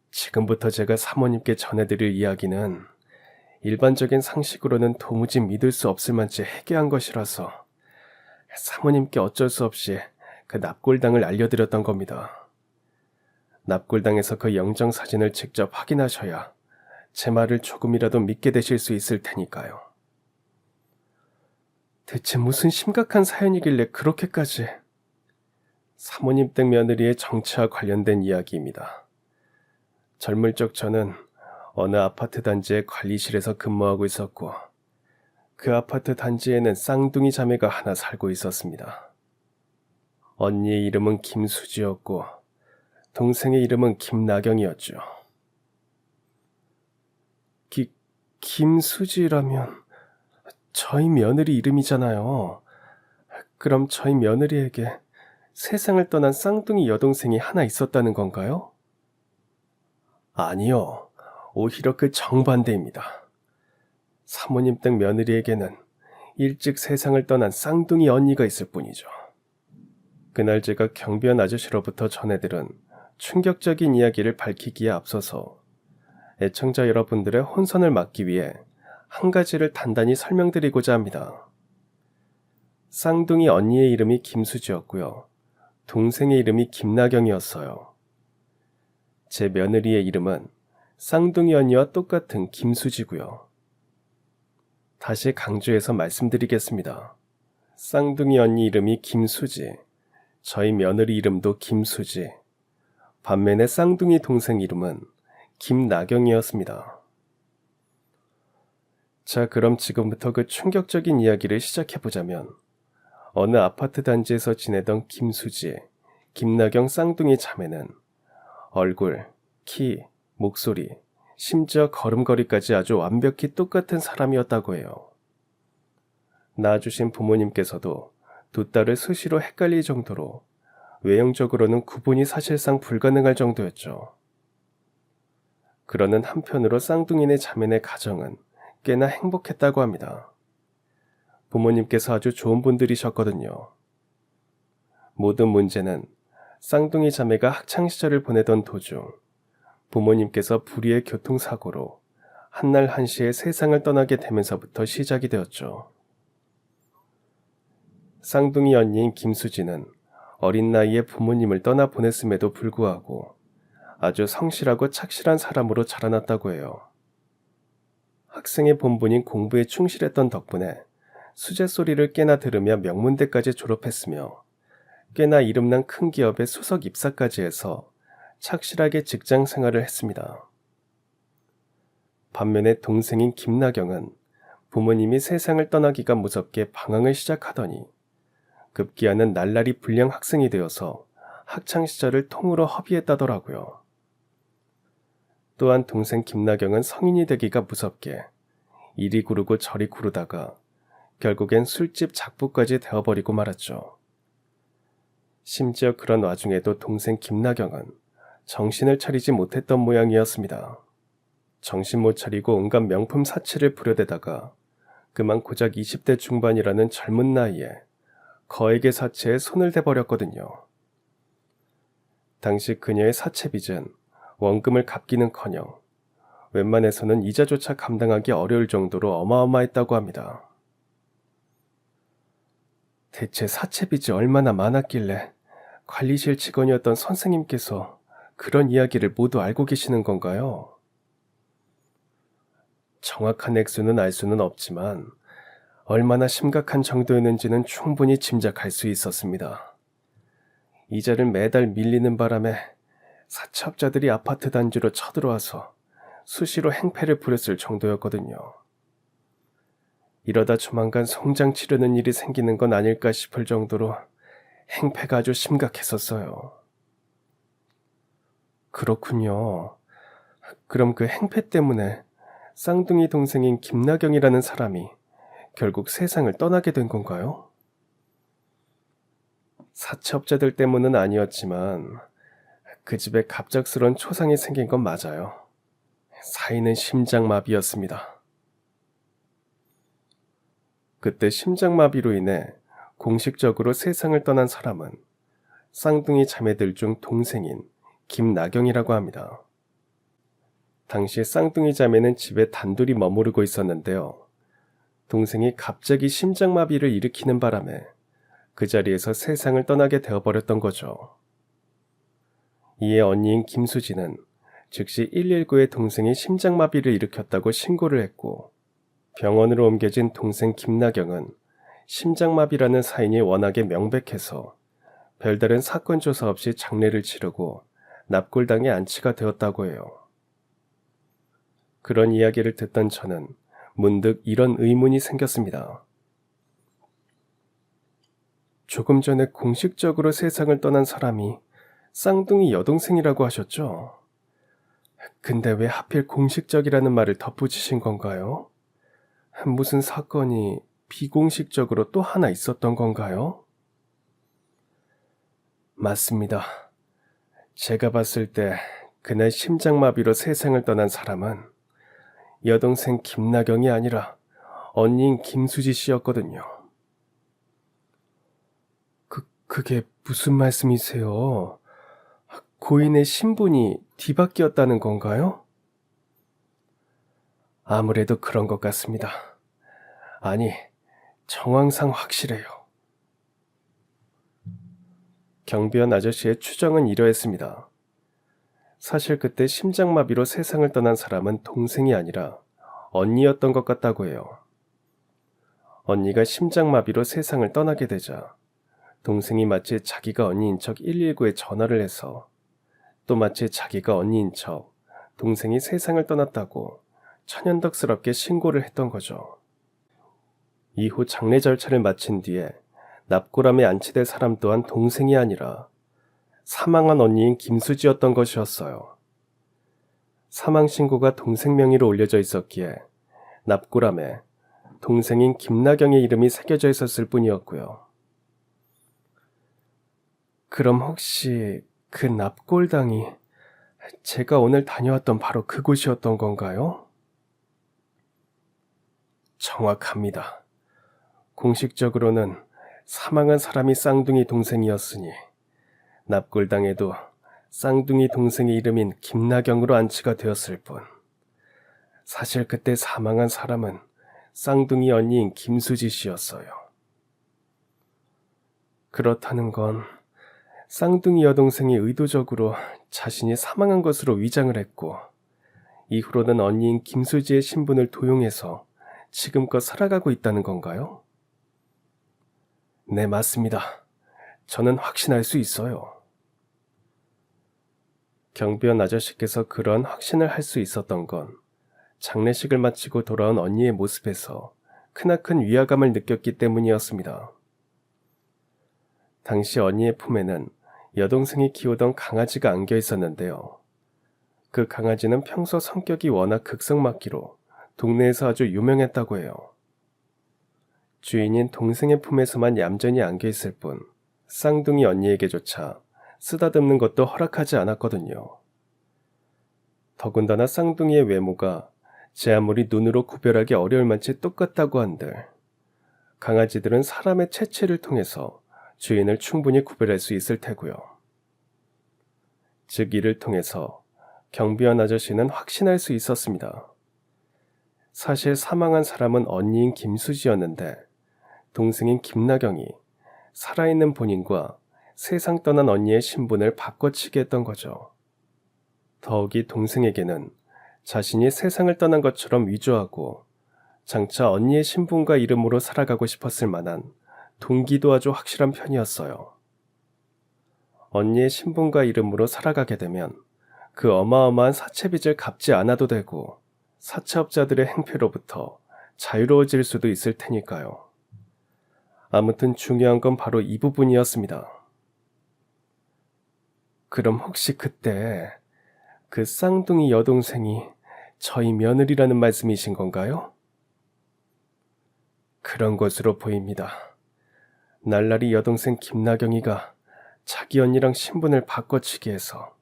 Speaker 1: 지금부터 제가 사모님께 전해드릴 이야기는 일반적인 상식으로는 도무지 믿을 수 없을 만치 해괴한 것이라서 사모님께 어쩔 수 없이 그 납골당을 알려드렸던 겁니다. 납골당에서 그 영정사진을 직접 확인하셔야 제 말을 조금이라도 믿게 되실 수 있을 테니까요. 대체 무슨 심각한 사연이길래 그렇게까지... 사모님 댁 며느리의 정치와 관련된 이야기입니다. 젊을 적 저는 어느 아파트 단지의 관리실에서 근무하고 있었고 그 아파트 단지에는 쌍둥이 자매가 하나 살고 있었습니다. 언니의 이름은 김수지였고 동생의 이름은 김나경이었죠. 김수지라면 저희 며느리 이름이잖아요. 그럼 저희 며느리에게 세상을 떠난 쌍둥이 여동생이 하나 있었다는 건가요? 아니요. 오히려 그 정반대입니다. 사모님 댁 며느리에게는 일찍 세상을 떠난 쌍둥이 언니가 있을 뿐이죠. 그날 제가 경비원 아저씨로부터 전해들은 충격적인 이야기를 밝히기에 앞서서 애청자 여러분들의 혼선을 막기 위해 한 가지를 단단히 설명드리고자 합니다. 쌍둥이 언니의 이름이 김수지였고요. 동생의 이름이 김나경이었어요. 제 며느리의 이름은 쌍둥이 언니와 똑같은 김수지고요. 다시 강조해서 말씀드리겠습니다. 쌍둥이 언니 이름이 김수지, 저희 며느리 이름도 김수지, 반면에 쌍둥이 동생 이름은 김나경이었습니다. 자, 그럼 지금부터 그 충격적인 이야기를 시작해보자면 어느 아파트 단지에서 지내던 김수지, 김나경 쌍둥이 자매는 얼굴, 키, 목소리, 심지어 걸음걸이까지 아주 완벽히 똑같은 사람이었다고 해요. 낳아주신 부모님께서도 두 딸을 수시로 헷갈릴 정도로 외형적으로는 구분이 사실상 불가능할 정도였죠. 그러는 한편으로 쌍둥이네 자매네 가정은 꽤나 행복했다고 합니다. 부모님께서 아주 좋은 분들이셨거든요. 모든 문제는 쌍둥이 자매가 학창시절을 보내던 도중 부모님께서 불의의 교통사고로 한날 한시에 세상을 떠나게 되면서부터 시작이 되었죠. 쌍둥이 언니인 김수지는 어린 나이에 부모님을 떠나보냈음에도 불구하고 아주 성실하고 착실한 사람으로 자라났다고 해요. 학생의 본분인 공부에 충실했던 덕분에 수제소리를 꽤나 들으며 명문대까지 졸업했으며 꽤나 이름난 큰 기업에 수석 입사까지 해서 착실하게 직장 생활을 했습니다. 반면에 동생인 김나경은 부모님이 세상을 떠나기가 무섭게 방황을 시작하더니 급기야는 날라리 불량 학생이 되어서 학창시절을 통으로 허비했다더라고요. 또한 동생 김나경은 성인이 되기가 무섭게 이리 구르고 저리 구르다가 결국엔 술집 작부까지 되어버리고 말았죠. 심지어 그런 와중에도 동생 김나경은 정신을 차리지 못했던 모양이었습니다. 정신 못 차리고 온갖 명품 사치를 부려대다가 그만 고작 20대 중반이라는 젊은 나이에 거액의 사채에 손을 대버렸거든요. 당시 그녀의 사채빚은 원금을 갚기는커녕 웬만해서는 이자조차 감당하기 어려울 정도로 어마어마했다고 합니다. 대체 사채빚이 얼마나 많았길래 관리실 직원이었던 선생님께서 그런 이야기를 모두 알고 계시는 건가요? 정확한 액수는 알 수는 없지만 얼마나 심각한 정도였는지는 충분히 짐작할 수 있었습니다. 이자를 매달 밀리는 바람에 사채업자들이 아파트 단지로 쳐들어와서 수시로 행패를 부렸을 정도였거든요. 이러다 조만간 송장 치르는 일이 생기는 건 아닐까 싶을 정도로 행패가 아주 심각했었어요. 그렇군요. 그럼 그 행패 때문에 쌍둥이 동생인 김나경이라는 사람이 결국 세상을 떠나게 된 건가요? 사채업자들 때문은 아니었지만 그 집에 갑작스런 초상이 생긴 건 맞아요. 사인은 심장마비였습니다. 그때 심장마비로 인해 공식적으로 세상을 떠난 사람은 쌍둥이 자매들 중 동생인 김나경이라고 합니다. 당시 쌍둥이 자매는 집에 단둘이 머무르고 있었는데요. 동생이 갑자기 심장마비를 일으키는 바람에 그 자리에서 세상을 떠나게 되어버렸던 거죠. 이에 언니인 김수지는 즉시 119에 동생이 심장마비를 일으켰다고 신고를 했고 병원으로 옮겨진 동생 김나경은 심장마비라는 사인이 워낙에 명백해서 별다른 사건 조사 없이 장례를 치르고 납골당에 안치가 되었다고 해요. 그런 이야기를 듣던 저는 문득 이런 의문이 생겼습니다. 조금 전에 공식적으로 세상을 떠난 사람이 쌍둥이 여동생이라고 하셨죠? 근데 왜 하필 공식적이라는 말을 덧붙이신 건가요? 무슨 사건이 비공식적으로 또 하나 있었던 건가요? 맞습니다. 제가 봤을 때 그날 심장마비로 세상을 떠난 사람은 여동생 김나경이 아니라 언니인 김수지 씨였거든요. 그게 무슨 말씀이세요? 고인의 신분이 뒤바뀌었다는 건가요? 아무래도 그런 것 같습니다. 아니, 정황상 확실해요. 경비원 아저씨의 추정은 이러했습니다. 사실 그때 심장마비로 세상을 떠난 사람은 동생이 아니라 언니였던 것 같다고 해요. 언니가 심장마비로 세상을 떠나게 되자 동생이 마치 자기가 언니인 척 119에 전화를 해서 또 마치 자기가 언니인 척 동생이 세상을 떠났다고 천연덕스럽게 신고를 했던 거죠. 이후 장례 절차를 마친 뒤에 납골함에 안치될 사람 또한 동생이 아니라 사망한 언니인 김수지였던 것이었어요. 사망 신고가 동생 명의로 올려져 있었기에 납골함에 동생인 김나경의 이름이 새겨져 있었을 뿐이었고요. 그럼 혹시 그 납골당이 제가 오늘 다녀왔던 바로 그곳이었던 건가요? 정확합니다. 공식적으로는 사망한 사람이 쌍둥이 동생이었으니 납골당에도 쌍둥이 동생의 이름인 김나경으로 안치가 되었을 뿐, 사실 그때 사망한 사람은 쌍둥이 언니인 김수지 씨였어요. 그렇다는 건 쌍둥이 여동생이 의도적으로 자신이 사망한 것으로 위장을 했고, 이후로는 언니인 김수지의 신분을 도용해서 지금껏 살아가고 있다는 건가요? 네, 맞습니다. 저는 확신할 수 있어요. 경비원 아저씨께서 그런 확신을 할 수 있었던 건 장례식을 마치고 돌아온 언니의 모습에서 크나큰 위화감을 느꼈기 때문이었습니다. 당시 언니의 품에는 여동생이 키우던 강아지가 안겨 있었는데요. 그 강아지는 평소 성격이 워낙 극성맞기로 동네에서 아주 유명했다고 해요. 주인인 동생의 품에서만 얌전히 안겨 있을 뿐 쌍둥이 언니에게조차 쓰다듬는 것도 허락하지 않았거든요. 더군다나 쌍둥이의 외모가 제 아무리 눈으로 구별하기 어려울 만치 똑같다고 한들 강아지들은 사람의 체취를 통해서 주인을 충분히 구별할 수 있을 테고요. 즉 이를 통해서 경비원 아저씨는 확신할 수 있었습니다. 사실 사망한 사람은 언니인 김수지였는데 동생인 김나경이 살아있는 본인과 세상 떠난 언니의 신분을 바꿔치기 했던 거죠. 더욱이 동생에게는 자신이 세상을 떠난 것처럼 위조하고 장차 언니의 신분과 이름으로 살아가고 싶었을 만한 동기도 아주 확실한 편이었어요. 언니의 신분과 이름으로 살아가게 되면 그 어마어마한 사채빚을 갚지 않아도 되고 사채업자들의 행패로부터 자유로워질 수도 있을 테니까요. 아무튼 중요한 건 바로 이 부분이었습니다. 그럼 혹시 그때 그 쌍둥이 여동생이 저희 며느리라는 말씀이신 건가요? 그런 것으로 보입니다. 날라리 여동생 김나경이가 자기 언니랑 신분을 바꿔치기 해서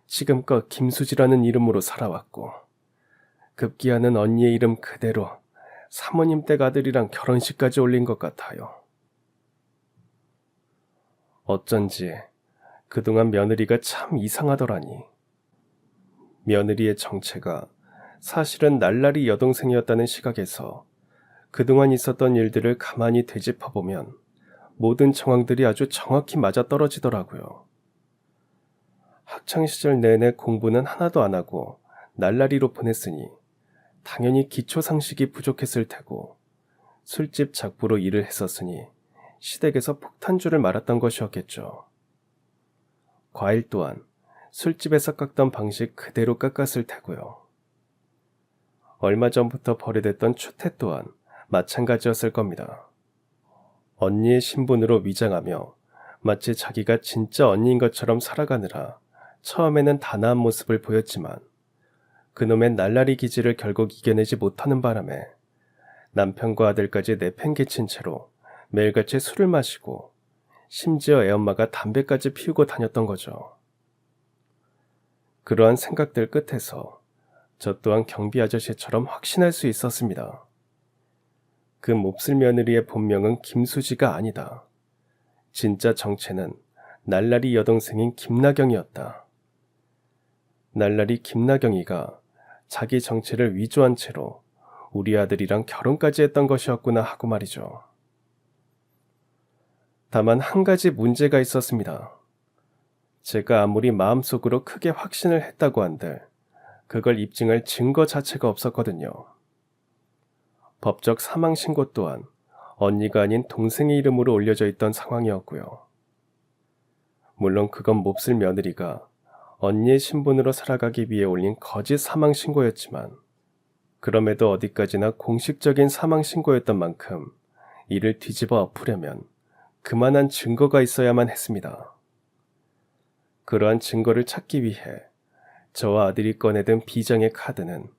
Speaker 1: 지금껏 김수지라는 이름으로 살아왔고, 급기야는 언니의 이름 그대로 사모님 댁 아들이랑 결혼식까지 올린 것 같아요. 어쩐지 그동안 며느리가 참 이상하더라니. 며느리의 정체가 사실은 날라리 여동생이었다는 시각에서 그동안 있었던 일들을 가만히 되짚어보면 모든 정황들이 아주 정확히 맞아떨어지더라고요. 학창시절 내내 공부는 하나도 안 하고 날라리로 보냈으니 당연히 기초상식이 부족했을 테고, 술집 작부로 일을 했었으니 시댁에서 폭탄주를 말았던 것이었겠죠. 과일 또한 술집에서 깎던 방식 그대로 깎았을 테고요. 얼마 전부터 벌이됐던 추태 또한 마찬가지였을 겁니다. 언니의 신분으로 위장하며 마치 자기가 진짜 언니인 것처럼 살아가느라 처음에는 단아한 모습을 보였지만 그놈의 날라리 기질을 결국 이겨내지 못하는 바람에 남편과 아들까지 내팽개친 채로 매일같이 술을 마시고 심지어 애엄마가 담배까지 피우고 다녔던 거죠. 그러한 생각들 끝에서 저 또한 경비 아저씨처럼 확신할 수 있었습니다. 그 몹쓸 며느리의 본명은 김수지가 아니다. 진짜 정체는 날라리 여동생인 김나경이었다. 날라리 김나경이가 자기 정체를 위조한 채로 우리 아들이랑 결혼까지 했던 것이었구나 하고 말이죠. 다만 한 가지 문제가 있었습니다. 제가 아무리 마음속으로 크게 확신을 했다고 한들 그걸 입증할 증거 자체가 없었거든요. 법적 사망 신고 또한 언니가 아닌 동생의 이름으로 올려져 있던 상황이었고요. 물론 그건 몹쓸 며느리가 언니의 신분으로 살아가기 위해 올린 거짓 사망 신고였지만 그럼에도 어디까지나 공식적인 사망 신고였던 만큼 이를 뒤집어 엎으려면 그만한 증거가 있어야만 했습니다. 그러한 증거를 찾기 위해 저와 아들이 꺼내든 비장의 카드는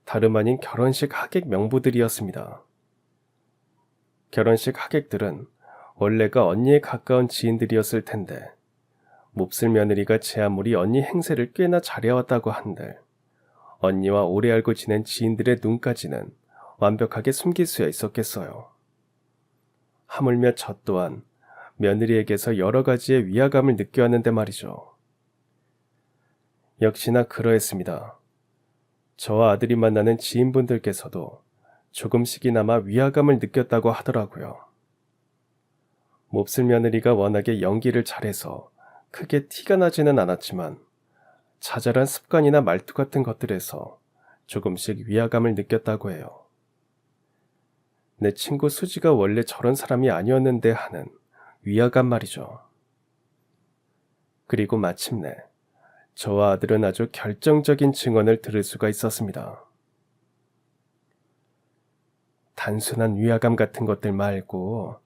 Speaker 1: 다름 아닌 결혼식 하객 명부들이었습니다. 결혼식 하객들은 원래가 언니의 가까운 지인들이었을 텐데 몹쓸 며느리가 제 아무리 언니 행세를 꽤나 잘해왔다고 한들 언니와 오래 알고 지낸 지인들의 눈까지는 완벽하게 숨길 수야 있었겠어요. 하물며 저 또한 며느리에게서 여러 가지의 위화감을 느껴왔는데 말이죠. 역시나 그러했습니다. 저와 아들이 만나는 지인분들께서도 조금씩이나마 위화감을 느꼈다고 하더라고요. 몹쓸 며느리가 워낙에 연기를 잘해서 크게 티가 나지는 않았지만 자잘한 습관이나 말투 같은 것들에서 조금씩 위화감을 느꼈다고 해요. 내 친구 수지가 원래 저런 사람이 아니었는데 하는 위화감 말이죠. 그리고 마침내 저와 아들은 아주 결정적인 증언을 들을 수가 있었습니다. 단순한 위화감 같은 것들 말고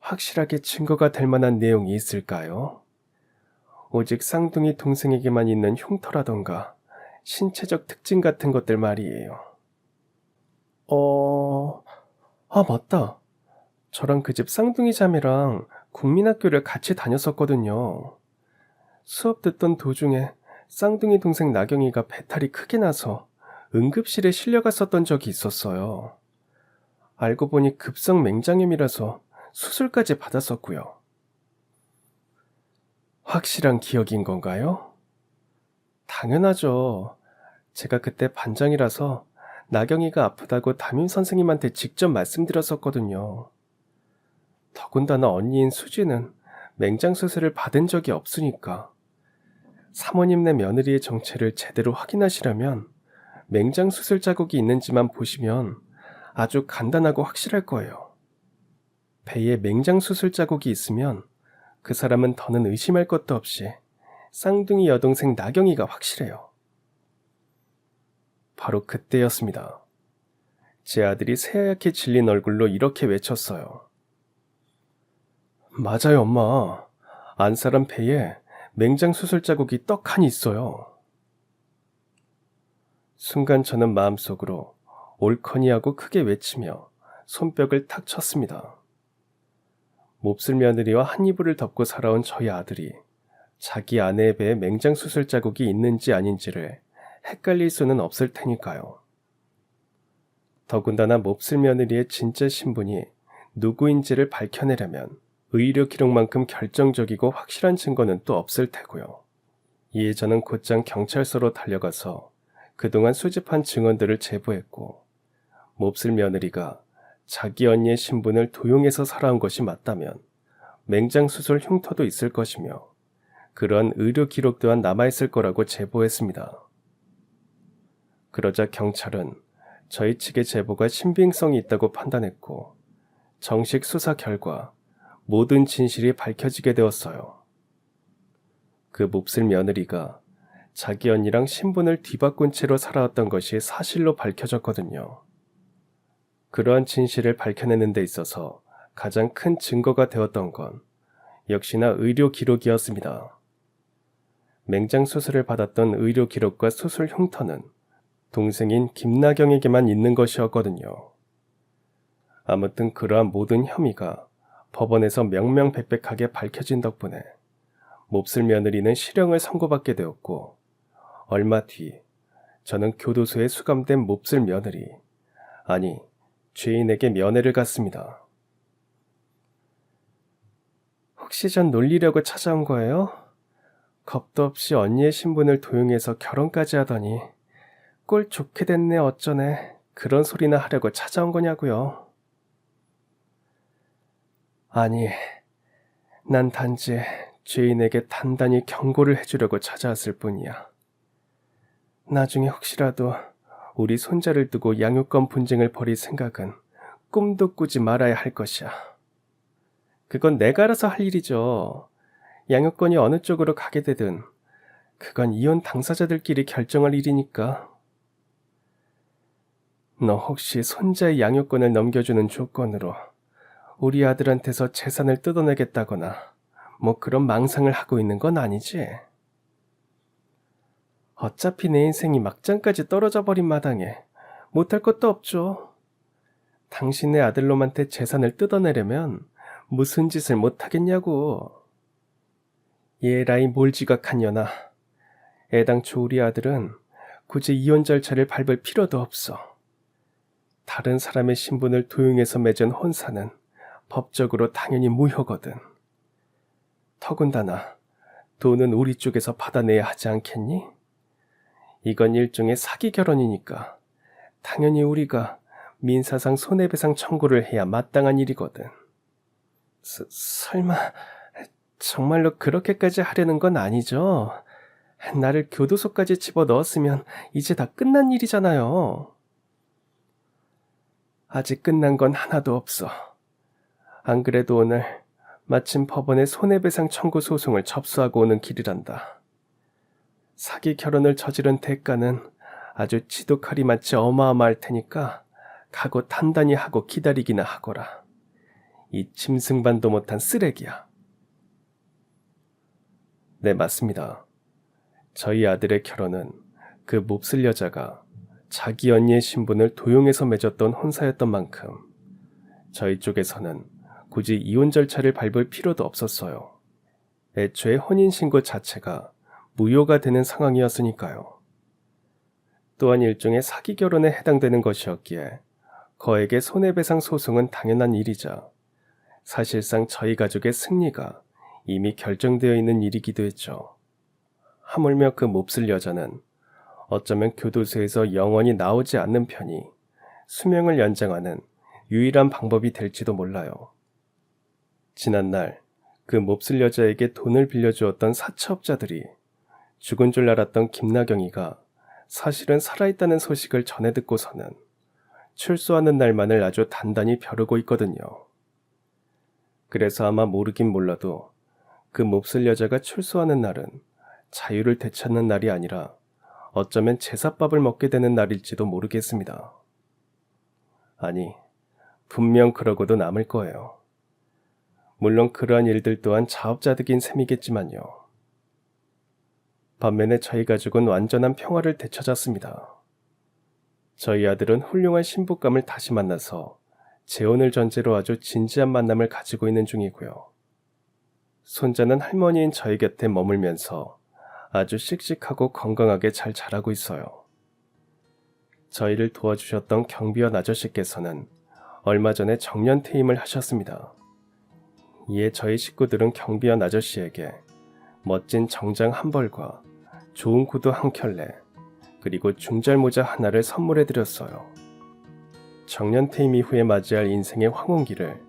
Speaker 1: 확실하게 증거가 될 만한 내용이 있을까요? 오직 쌍둥이 동생에게만 있는 흉터라던가 신체적 특징 같은 것들 말이에요. 맞다. 저랑 그 집 쌍둥이 자매랑 국민학교를 같이 다녔었거든요. 수업 듣던 도중에 쌍둥이 동생 나경이가 배탈이 크게 나서 응급실에 실려갔었던 적이 있었어요. 알고 보니 급성 맹장염이라서 수술까지 받았었고요. 확실한 기억인 건가요? 당연하죠. 제가 그때 반장이라서 나경이가 아프다고 담임 선생님한테 직접 말씀드렸었거든요. 더군다나 언니인 수지는 맹장 수술을 받은 적이 없으니까 사모님네 며느리의 정체를 제대로 확인하시려면 맹장 수술 자국이 있는지만 보시면 아주 간단하고 확실할 거예요. 배에 맹장 수술 자국이 있으면 그 사람은 더는 의심할 것도 없이 쌍둥이 여동생 나경이가 확실해요. 바로 그때였습니다. 제 아들이 새하얗게 질린 얼굴로 이렇게 외쳤어요. 맞아요, 엄마. 안사람 배에 맹장 수술 자국이 떡하니 있어요. 순간 저는 마음속으로 옳거니 하고 크게 외치며 손뼉을 탁 쳤습니다. 몹쓸 며느리와 한 이불을 덮고 살아온 저희 아들이 자기 아내의 배에 맹장 수술 자국이 있는지 아닌지를 헷갈릴 수는 없을 테니까요. 더군다나 몹쓸 며느리의 진짜 신분이 누구인지를 밝혀내려면 의료 기록만큼 결정적이고 확실한 증거는 또 없을 테고요. 이에 저는 곧장 경찰서로 달려가서 그동안 수집한 증언들을 제보했고 몹쓸 며느리가 자기 언니의 신분을 도용해서 살아온 것이 맞다면 맹장 수술 흉터도 있을 것이며 그러한 의료 기록 또한 남아있을 거라고 제보했습니다. 그러자 경찰은 저희 측의 제보가 신빙성이 있다고 판단했고 정식 수사 결과 모든 진실이 밝혀지게 되었어요. 그 몹쓸 며느리가 자기 언니랑 신분을 뒤바꾼 채로 살아왔던 것이 사실로 밝혀졌거든요. 그러한 진실을 밝혀내는 데 있어서 가장 큰 증거가 되었던 건 역시나 의료 기록이었습니다. 맹장 수술을 받았던 의료 기록과 수술 흉터는 동생인 김나경에게만 있는 것이었거든요. 아무튼 그러한 모든 혐의가 법원에서 명명백백하게 밝혀진 덕분에 몹쓸 며느리는 실형을 선고받게 되었고 얼마 뒤 저는 교도소에 수감된 몹쓸 며느리, 아니 죄인에게 면회를 갔습니다. 혹시 전 놀리려고 찾아온 거예요? 겁도 없이 언니의 신분을 도용해서 결혼까지 하더니 꼴 좋게 됐네 어쩌네 그런 소리나 하려고 찾아온 거냐고요. 아니, 난 단지 죄인에게 단단히 경고를 해주려고 찾아왔을 뿐이야. 나중에 혹시라도 우리 손자를 두고 양육권 분쟁을 벌일 생각은 꿈도 꾸지 말아야 할 것이야. 그건 내가 알아서 할 일이죠. 양육권이 어느 쪽으로 가게 되든 그건 이혼 당사자들끼리 결정할 일이니까. 너 혹시 손자의 양육권을 넘겨주는 조건으로 우리 아들한테서 재산을 뜯어내겠다거나 뭐 그런 망상을 하고 있는 건 아니지? 어차피 내 인생이 막장까지 떨어져 버린 마당에 못할 것도 없죠. 당신의 아들놈한테 재산을 뜯어내려면 무슨 짓을 못하겠냐고. 얘라이 몰지각한 년아. 애당초 우리 아들은 굳이 이혼 절차를 밟을 필요도 없어. 다른 사람의 신분을 도용해서 맺은 혼사는 법적으로 당연히 무효거든. 더군다나 돈은 우리 쪽에서 받아내야 하지 않겠니? 이건 일종의 사기 결혼이니까 당연히 우리가 민사상 손해배상 청구를 해야 마땅한 일이거든. 설마 정말로 그렇게까지 하려는 건 아니죠? 나를 교도소까지 집어넣었으면 이제 다 끝난 일이잖아요. 아직 끝난 건 하나도 없어. 안 그래도 오늘 마침 법원에 손해배상 청구 소송을 접수하고 오는 길이란다. 사기 결혼을 저지른 대가는 아주 지독하리 마치 어마어마할 테니까 각오 단단히 하고 기다리기나 하거라. 이 짐승반도 못한 쓰레기야. 네, 맞습니다. 저희 아들의 결혼은 그 몹쓸 여자가 자기 언니의 신분을 도용해서 맺었던 혼사였던 만큼 저희 쪽에서는 굳이 이혼 절차를 밟을 필요도 없었어요. 애초에 혼인신고 자체가 무효가 되는 상황이었으니까요. 또한 일종의 사기 결혼에 해당되는 것이었기에 거액의 손해배상 소송은 당연한 일이자 사실상 저희 가족의 승리가 이미 결정되어 있는 일이기도 했죠. 하물며 그 몹쓸 여자는 어쩌면 교도소에서 영원히 나오지 않는 편이 수명을 연장하는 유일한 방법이 될지도 몰라요. 지난날 그 몹쓸 여자에게 돈을 빌려주었던 사채업자들이 죽은 줄 알았던 김나경이가 사실은 살아있다는 소식을 전해 듣고서는 출소하는 날만을 아주 단단히 벼르고 있거든요. 그래서 아마 모르긴 몰라도 그 몹쓸 여자가 출소하는 날은 자유를 되찾는 날이 아니라 어쩌면 제사밥을 먹게 되는 날일지도 모르겠습니다. 아니, 분명 그러고도 남을 거예요. 물론 그러한 일들 또한 자업자득인 셈이겠지만요. 반면에 저희 가족은 완전한 평화를 되찾았습니다. 저희 아들은 훌륭한 신부감을 다시 만나서 재혼을 전제로 아주 진지한 만남을 가지고 있는 중이고요. 손자는 할머니인 저희 곁에 머물면서 아주 씩씩하고 건강하게 잘 자라고 있어요. 저희를 도와주셨던 경비원 아저씨께서는 얼마 전에 정년 퇴임을 하셨습니다. 이에 저희 식구들은 경비원 아저씨에게 멋진 정장 한 벌과 좋은 구두 한 켤레, 그리고 중절모자 하나를 선물해드렸어요. 정년 퇴임 이후에 맞이할 인생의 황혼기를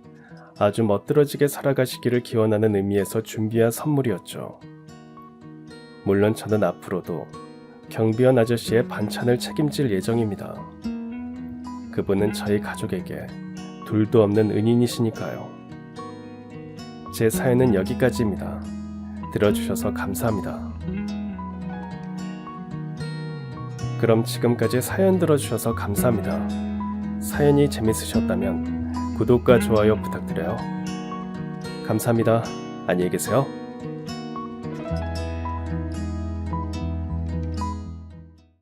Speaker 1: 아주 멋들어지게 살아가시기를 기원하는 의미에서 준비한 선물이었죠. 물론 저는 앞으로도 경비원 아저씨의 반찬을 책임질 예정입니다. 그분은 저희 가족에게 둘도 없는 은인이시니까요. 제 사연은 여기까지입니다. 들어주셔서 감사합니다. 그럼 지금까지 사연 들어주셔서 감사합니다. 사연이 재밌으셨다면 구독과 좋아요 부탁드려요. 감사합니다. 안녕히 계세요.